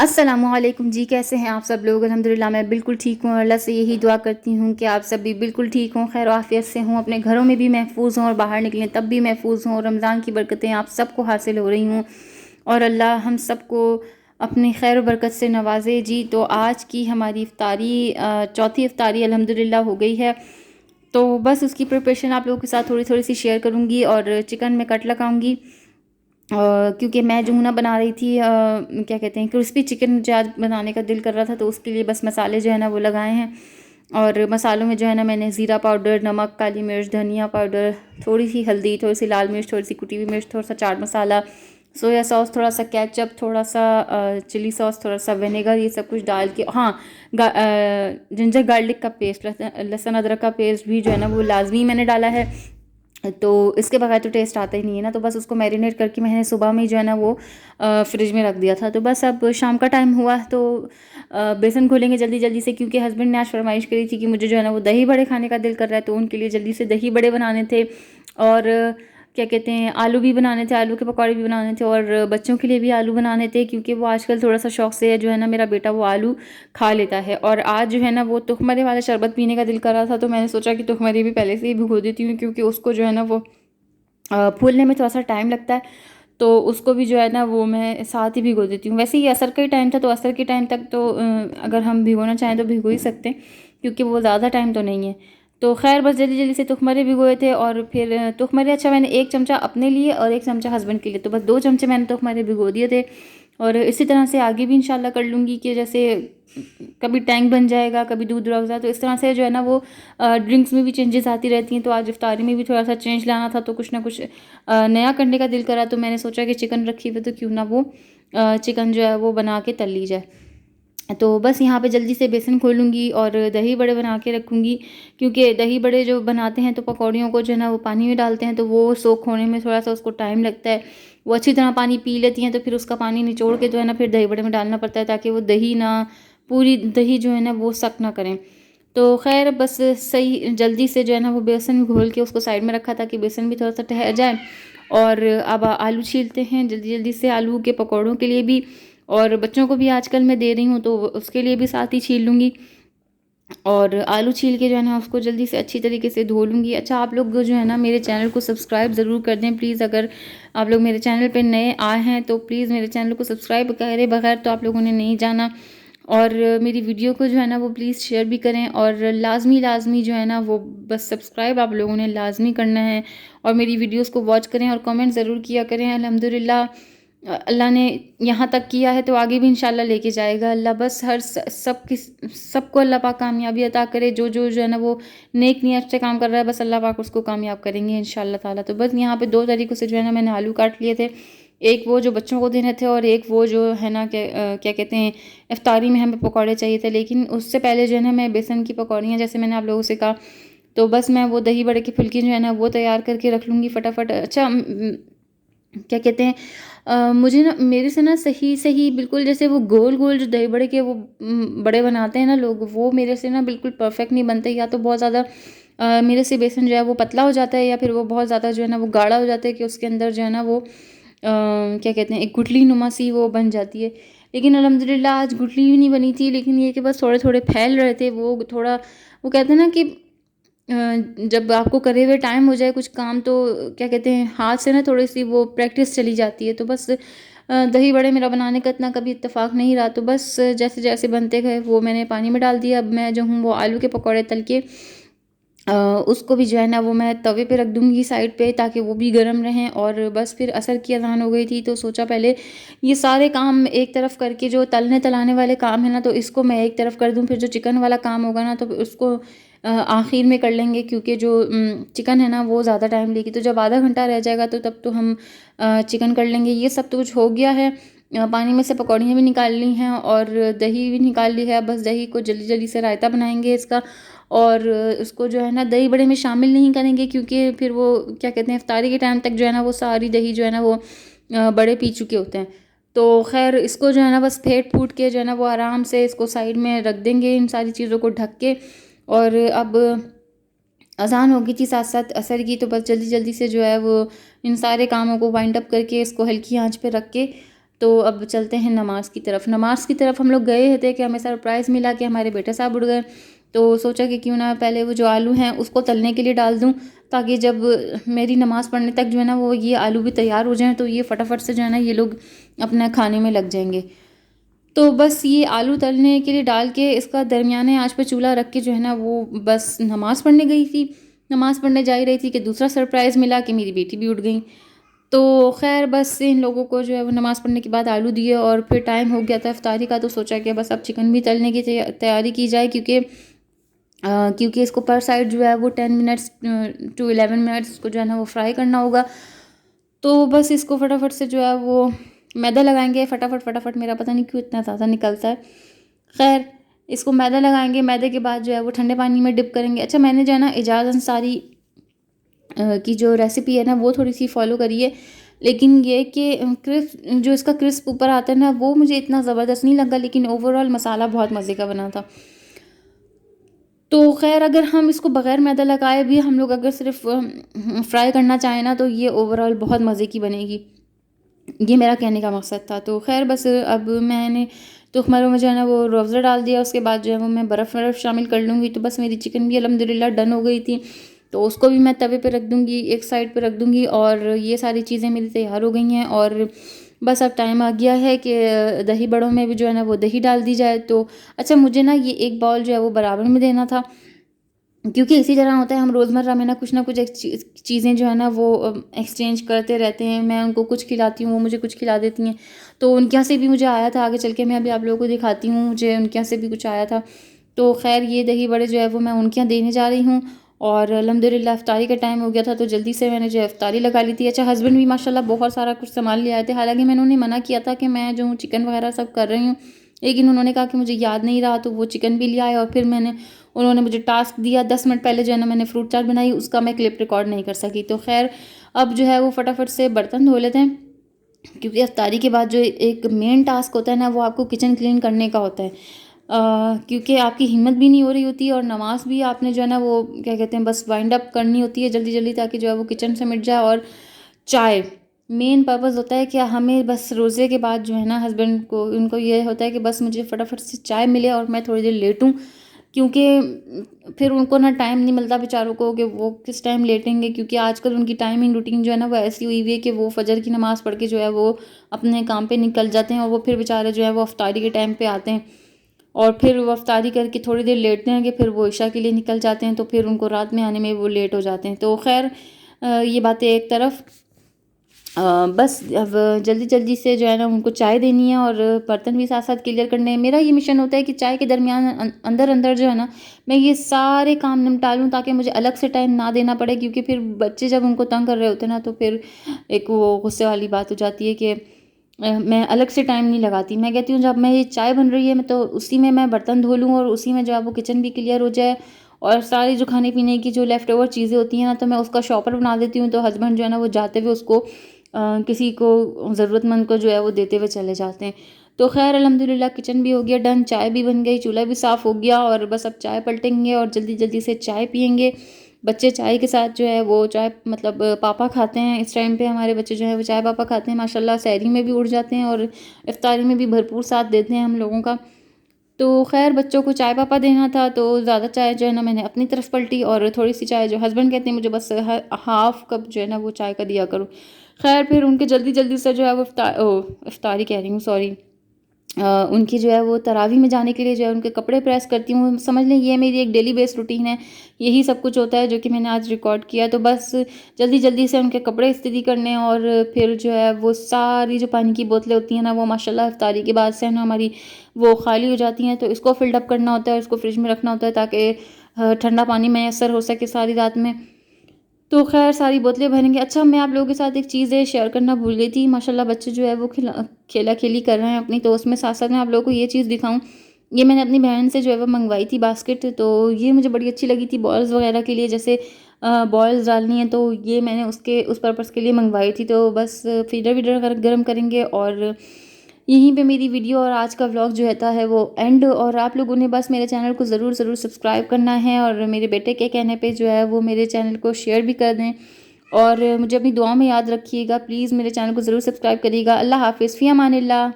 अस्सलामुअलैकुम जी, कैसे हैं आप सब लोग। अल्हम्दुलिल्लाह मैं बिल्कुल ठीक हूँ। अल्लाह से यही दुआ करती हूँ कि आप सब भी बिल्कुल ठीक हों, खैर आफियत से हों, अपने घरों में भी महफूज हों और बाहर निकलें तब भी महफूज हों। रमज़ान की बरकतें आप सबको हासिल हो रही हों और अल्लाह हम सबको अपनी खैर व बरकत से नवाजे जी। तो आज की हमारी इफ्तारी चौथी इफ्तारी अल्हम्दुलिल्लाह हो गई है। तो बस उसकी प्रिपरेशन आप लोगों के साथ थोड़ी थोड़ी सी शेयर करूँगी और चिकन में कट लगाऊँगी। क्योंकि मैं जो हूँ ना बना रही थी क्या कहते हैं, क्रिस्पी चिकन मुझे आज बनाने का दिल कर रहा था, तो उसके लिए बस मसाले जो है ना वो लगाए हैं। और मसालों में जो है ना मैंने ज़ीरा पाउडर, नमक, काली मिर्च, धनिया पाउडर, थोड़ी सी हल्दी, थोड़ी सी लाल मिर्च, थोड़ी सी कुटी हुई मिर्च, थोड़ा सा चाट मसाला, सोया सॉस, थोड़ा सा केचप, थोड़ा सा चिली सॉस, थोड़ा सा विनेगर, ये सब कुछ डाल के, हाँ, जिंजर गार्लिक का पेस्ट, लहसुन अदरक का पेस्ट भी जो है ना वो लाजमी मैंने डाला है। तो इसके बगैर तो टेस्ट आता ही नहीं है ना। तो बस उसको मैरिनेट करके मैंने सुबह में ही जो है ना वो फ्रिज में रख दिया था। तो बस अब शाम का टाइम हुआ तो बेसन घोलेंगे जल्दी जल्दी से, क्योंकि हस्बैंड ने आज फरमाइश करी थी कि मुझे जो है ना वो दही बड़े खाने का दिल कर रहा है, तो उनके लिए जल्दी से दही बड़े बनाने थे। और क्या कहते हैं, आलू भी बनाने थे, आलू के पकौड़े भी बनाने थे, और बच्चों के लिए भी आलू बनाने थे, क्योंकि वो आजकल थोड़ा सा शौक से जो है ना मेरा बेटा वो आलू खा लेता है। और आज जो है ना वो तुखमरे वाला शरबत पीने का दिल कर रहा था, तो मैंने सोचा कि तुखमरे भी पहले से ही भिगो देती हूँ, क्योंकि उसको जो है ना वो फूलने में थोड़ा सा टाइम लगता है। तो उसको भी जो है ना वो मैं साथ ही भिगो देती हूँ। वैसे ही असर का ही टाइम था, तो असर के टाइम तक तो अगर हम भिगोना चाहें तो भिगो ही सकते हैं, क्योंकि वो ज़्यादा टाइम तो नहीं है। तो खैर बस जल्दी जल्दी से तुखमरे भिगोए थे, और फिर तुखमरे, अच्छा, मैंने एक चमचा अपने लिए और एक चमचा हस्बैंड के लिए, तो बस 2 चमचे मैंने तुखमरे भिगो दिए थे। और इसी तरह से आगे भी इंशाल्लाह कर लूँगी कि जैसे कभी टैंक बन जाएगा, कभी दूध रूअफ़ज़ा, तो इस तरह से जो है ना वो ड्रिंक्स में भी चेंजेस आती रहती हैं। तो आज इफ्तारी में भी थोड़ा सा चेंज लाना था, तो कुछ ना कुछ नया करने का दिल करा, तो मैंने सोचा कि चिकन रखी हुई तो क्यों ना वो चिकन जो है वो बना के तल ली जाए। तो बस यहाँ पे जल्दी से बेसन खोलूँगी और दही बड़े बना के रखूँगी, क्योंकि दही बड़े जो बनाते हैं तो पकौड़ियों को जो है ना वो पानी में डालते हैं, तो वो सोख होने में थोड़ा सा उसको टाइम लगता है। वो अच्छी तरह पानी पी लेती हैं, तो फिर उसका पानी निचोड़ के जो है ना फिर दही बड़े में डालना पड़ता है, ताकि वो दही ना, पूरी दही जो है ना वो सक ना करें। तो खैर बस सही जल्दी से जो है ना वो बेसन घोल के उसको साइड में रखा, ताकि बेसन भी थोड़ा सा ठहर जाए। और अब आलू छीलते हैं जल्दी जल्दी से, आलू के पकौड़ों के लिए भी, और बच्चों को भी आजकल मैं दे रही हूँ, तो उसके लिए भी साथ ही छील लूँगी। और आलू छील के जो है ना उसको जल्दी से अच्छी तरीके से धो लूँगी। अच्छा, आप लोग जो है ना मेरे चैनल को सब्सक्राइब ज़रूर कर दें प्लीज़। अगर आप लोग मेरे चैनल पे नए आए हैं तो प्लीज़ मेरे चैनल को सब्सक्राइब करे बगैर तो आप लोगों ने नहीं जाना। और मेरी वीडियो को जो है ना वो प्लीज़ शेयर भी करें, और लाज़मी लाज़मी जो है ना वो बस सब्सक्राइब आप लोगों ने लाज़मी करना है, और मेरी वीडियोज़ को वॉच करें और कमेंट ज़रूर किया करें। अल्हम्दुलिल्लाह अल्लाह ने यहाँ तक किया है तो आगे भी इंशाल्लाह लेके जाएगा अल्लाह। बस हर सबको अल्लाह पाक कामयाबी अता करे। जो जो जो है ना वो नेक नियत से काम कर रहा है, बस अल्लाह पाक उसको कामयाब करेंगे इंशाल्लाह ताला। तो बस यहाँ पे 2 तरीक़ों से जो है ना मैंने आलू काट लिए थे। एक वो जो बच्चों को देने थे, और एक वो जो है ना क्या कहते हैं, इफ्तारी में हमें पकौड़े चाहिए थे। लेकिन उससे पहले जो है ना मैं बेसन की पकौड़ियाँ, जैसे मैंने आप लोगों से कहा, तो बस मैं वो दही बड़े की फुल्की जो है ना वो तैयार करके रख लूँगी फटाफट। अच्छा, क्या कहते हैं, मुझे ना, मेरे से ना सही सही बिल्कुल, जैसे वो गोल गोल जो दही बड़े के वो बड़े बनाते हैं ना लोग, वो मेरे से ना बिल्कुल परफेक्ट नहीं बनते। या तो बहुत ज़्यादा मेरे से बेसन जो है वो पतला हो जाता है, या फिर वो बहुत ज़्यादा जो है ना वो गाढ़ा हो जाता है, कि उसके अंदर जो है ना वो क्या कहते हैं, एक गुठली नुमा सी वो बन जाती है। लेकिन अल्हम्दुलिल्लाह आज गुठली भी नहीं बनी थी, लेकिन ये कि बस थोड़े थोड़े फैल रहे थे। वो थोड़ा, वो कहते हैं ना कि जब आपको करे हुए टाइम हो जाए कुछ काम, तो क्या कहते हैं, हाथ से ना थोड़ी सी वो प्रैक्टिस चली जाती है। तो बस दही बड़े मेरा बनाने का इतना कभी इत्तेफाक नहीं रहा, तो बस जैसे जैसे बनते गए वो मैंने पानी में डाल दिया। अब मैं जो हूँ वो आलू के पकौड़े तल के उसको भी जो है ना वो मैं तवे पे रख दूँगी साइड पे, ताकि वो भी गर्म रहें। और बस फिर असर की अज़ान हो गई थी, तो सोचा पहले ये सारे काम एक तरफ करके, जो तलने तलाने वाले काम है ना तो इसको मैं एक तरफ कर दूँ, फिर जो चिकन वाला काम होगा ना तो उसको आखिर में कर लेंगे, क्योंकि जो चिकन है ना वो ज़्यादा टाइम लेगी। तो जब आधा घंटा रह जाएगा तो तब तो हम चिकन कर लेंगे। ये सब तो कुछ हो गया है। पानी में से पकौड़ियाँ भी निकाल ली हैं और दही भी निकाल ली है। बस दही को जल्दी जल्दी से रायता बनाएंगे इसका, और उसको जो है ना दही बड़े में शामिल नहीं करेंगे, क्योंकि फिर वो क्या कहते हैं, इफ्तारी के टाइम तक जो है ना वो सारी दही जो है ना वो बड़े पी चुके होते हैं। तो खैर इसको जो है ना बस फेंट फूट के जो है ना वो आराम से इसको साइड में रख देंगे, इन सारी चीज़ों को ढक के। और अब अज़ान हो गई थी साथ साथ असर की, तो बस जल्दी जल्दी से जो है वो इन सारे कामों को वाइंड अप करके इसको हल्की आंच पे रख के तो अब चलते हैं नमाज़ की तरफ। नमाज़ की तरफ हम लोग गए थे कि हमें सरप्राइज़ मिला कि हमारे बेटे साहब उठ गए। तो सोचा कि क्यों ना पहले वो जो आलू हैं उसको तलने के लिए डाल दूँ, ताकि जब मेरी नमाज़ पढ़ने तक जो है ना वो ये आलू भी तैयार हो जाएँ, तो ये फटाफट से जो है ना ये लोग अपना खाने में लग जाएंगे। तो बस ये आलू तलने के लिए डाल के इसका दरमियाने आँच पे चूल्हा रख के जो है ना वो बस नमाज़ पढ़ने गई थी। नमाज़ पढ़ने जा ही रही थी कि दूसरा सरप्राइज़ मिला कि मेरी बेटी भी उठ गई। तो ख़ैर बस इन लोगों को जो है वो नमाज़ पढ़ने के बाद आलू दिए और फिर टाइम हो गया था इफ्तारी का, तो सोचा कि बस अब चिकन भी तलने की तैयारी की जाए, क्योंकि इसको पर साइड जो है वो 10 मिनट्स टू 11 मिनट्स को जो है ना वो फ्राई करना होगा। तो बस इसको फटाफट से जो है वो मैदा लगाएंगे, फटाफट फटाफट मेरा पता नहीं क्यों इतना ज़्यादा निकलता है। खैर इसको मैदा लगाएंगे, मैदे के बाद जो है वो ठंडे पानी में डिप करेंगे। अच्छा, मैंने जो है ना एजाज़ अंसारी की जो रेसिपी है ना वो थोड़ी सी फॉलो करी है, लेकिन ये कि क्रिस्प जो इसका क्रिस्प ऊपर आता है ना वो मुझे इतना ज़बरदस्त नहीं लगा, लेकिन ओवरऑल मसाला बहुत मज़े का बना था। तो ख़ैर अगर हम इसको बग़ैर मैदा लगाए भी हम लोग अगर सिर्फ फ्राई करना चाहें ना, तो ये ओवरऑल बहुत मज़े की बनेगी। ये मेरा कहने का मकसद था। तो ख़ैर बस अब मैंने तुखमरों में जो है ना वो रूह अफ़ज़ा डाल दिया, उसके बाद जो है वो मैं बर्फ़ वर्फ़ शामिल कर लूँगी। तो बस मेरी चिकन भी अल्हम्दुलिल्लाह डन हो गई थी। तो उसको भी मैं तवे पे रख दूँगी, एक साइड पे रख दूँगी, और ये सारी चीज़ें मेरी तैयार हो गई हैं। और बस अब टाइम आ गया है कि दही बड़ों में भी जो है ना वो दही डाल दी जाए। तो अच्छा, मुझे ना ये एक बाउल जो है वो बराबर में देना था, क्योंकि इसी तरह होता है हम रोज़मर्रा में ना कुछ एक चीज़ें जो है ना वो एक्सचेंज करते रहते हैं। मैं उनको कुछ खिलाती हूँ, वो मुझे कुछ खिला देती हैं। तो उनके यहाँ से भी मुझे आया था, आगे चल के मैं अभी आप लोगों को दिखाती हूँ, मुझे उनके यहाँ से भी कुछ आया था। तो ख़ैर ये दही बड़े जो है वो मैं उनके यहाँ देने जा रही हूँ। और अल्हम्दुलिल्लाह इफ्तारी का टाइम हो गया था, तो जल्दी से मैंने जो है इफ्तारी लगा ली थी। अच्छा, हस्बैंड भी माशाल्लाह बहुत सारा कुछ सामान ले आए थे। हालाँकि मैंने उन्हें मना किया था कि मैं जो हूँ चिकन वग़ैरह सब कर रही हूँ, लेकिन उन्होंने कहा कि मुझे याद नहीं रहा, तो वो चिकन भी ले आए। और फिर उन्होंने मुझे टास्क दिया 10 मिनट पहले जो है ना मैंने फ्रूट चाट बनाई, उसका मैं क्लिप रिकॉर्ड नहीं कर सकी। तो ख़ैर अब जो है वो फटाफट से बर्तन धो लेते हैं, क्योंकि इफ्तारी के बाद जो एक मेन टास्क होता है ना वो आपको किचन क्लीन करने का होता है। क्योंकि आपकी हिम्मत भी नहीं हो रही होती, और नमाज़ भी आपने जो है ना वो क्या कहते हैं बस वाइंड अप करनी होती है जल्दी जल्दी, ताकि जो है वो किचन से मिट जाए। और चाय मेन पर्पज़ होता है कि हमें बस रोज़े के बाद जो है ना हस्बैंड को उनको ये होता है कि बस मुझे फटाफट से चाय मिले और मैं थोड़ी देर लेटूँ, क्योंकि फिर उनको ना टाइम नहीं मिलता बेचारों को कि वो किस टाइम लेटेंगे, क्योंकि आजकल उनकी टाइमिंग रूटीन जो है ना वो ऐसी हुई हुई है कि वो फजर की नमाज़ पढ़ के जो है वो अपने काम पे निकल जाते हैं, और वो फिर बेचारे जो है वो अफ्तारी के टाइम पे आते हैं, और फिर वो अफ्तारी करके थोड़ी देर लेटते हैं कि फिर वो इशा के लिए निकल जाते हैं, तो फिर उनको रात में आने में वो लेट हो जाते हैं। तो खैर ये बातें एक तरफ, बस अब जल्दी जल्दी से जो है ना उनको चाय देनी है, और बर्तन भी साथ साथ क्लियर करने हैं। मेरा ये मिशन होता है कि चाय के दरमियान अंदर अंदर जो है ना मैं ये सारे काम निपटा लूँ, ताकि मुझे अलग से टाइम ना देना पड़े, क्योंकि फिर बच्चे जब उनको तंग कर रहे होते हैं ना, तो फिर एक वो गुस्से वाली बात हो जाती है कि मैं अलग से टाइम नहीं लगाती। मैं कहती हूँ जब मैं ये चाय बन रही है मैं तो उसी में मैं बर्तन धो लूँ, और उसी में जो है वो किचन भी क्लियर हो जाए, और सारी जो खाने पीने की जो लेफ़्ट ओवर चीज़ें होती हैं ना, तो मैं उसका शॉपर बना देती हूँ। तो हस्बैंड जो है ना वो जाते हुए उसको किसी को ज़रूरतमंद को जो है वो देते हुए चले जाते हैं। तो ख़ैर अल्हम्दुलिल्लाह किचन भी हो गया डन, चाय भी बन गई, चूल्हा भी साफ़ हो गया, और बस अब चाय पलटेंगे और जल्दी जल्दी से चाय पिएंगे। बच्चे चाय के साथ जो है वो चाय मतलब पापा खाते हैं। इस टाइम पे हमारे बच्चे जो हैं वो चाय पापा खाते हैं माशाल्लाह, सहरी में भी उठ जाते हैं और इफ्तारी में भी भरपूर साथ देते हैं हम लोगों का। तो ख़ैर बच्चों को चाय पापा देना था, तो ज़्यादा चाय जो है ना मैंने अपनी तरफ पलटी, और थोड़ी सी चाय जो हस्बैंड कहते हैं मुझे बस हाफ़ कप जो है ना वो चाय का दिया करो। ख़ैर फिर उनके जल्दी जल्दी से जो है वो इफ्तारी कह रही हूँ, सॉरी, उनकी जो है वो तरावी में जाने के लिए जो है उनके कपड़े प्रेस करती हूँ। समझ लें ये मेरी एक डेली बेस रूटीन है, यही सब कुछ होता है जो कि मैंने आज रिकॉर्ड किया। तो बस जल्दी जल्दी से उनके कपड़े इस्त्री करने, और फिर जो है वो सारी जो पानी की बोतलें होती हैं ना वो माशाल्लाह इफ्तारी के बाद से है ना हमारी वो खाली हो जाती हैं, तो इसको फिल्ड अप करना होता है, इसको फ्रिज में रखना होता है, ताकि ठंडा पानी मैसर हो सके सारी रात में। तो ख़ैर सारी बोतलें भरेंगे। अच्छा, मैं आप लोगों के साथ एक चीज़ शेयर करना भूल गई थी। माशाल्लाह बच्चे जो है वो खेला-खेली कर रहे हैं अपनी, तो उसमें साथ-साथ मैं आप लोगों को ये चीज़ दिखाऊँ, ये मैंने अपनी बहन से जो है वो मँगवाई थी बास्केट, तो ये मुझे बड़ी अच्छी लगी थी बॉल्स वग़ैरह के लिए, जैसे बॉल्स डालनी है, तो ये मैंने उसके उस पर्पज़ के लिए मँगवाई थी। तो बस फीडर-वीडर गरम करेंगे, और यहीं पे मेरी वीडियो और आज का व्लॉग जो रहता है वो एंड। और आप लोगों ने बस मेरे चैनल को ज़रूर सब्सक्राइब करना है, और मेरे बेटे के कहने पे जो है वो मेरे चैनल को शेयर भी कर दें, और मुझे अपनी दुआओं में याद रखिएगा। प्लीज़ मेरे चैनल को ज़रूर सब्सक्राइब करिएगा। अल्लाह हाफ़िज़, फ़ी अमानिल्लाह।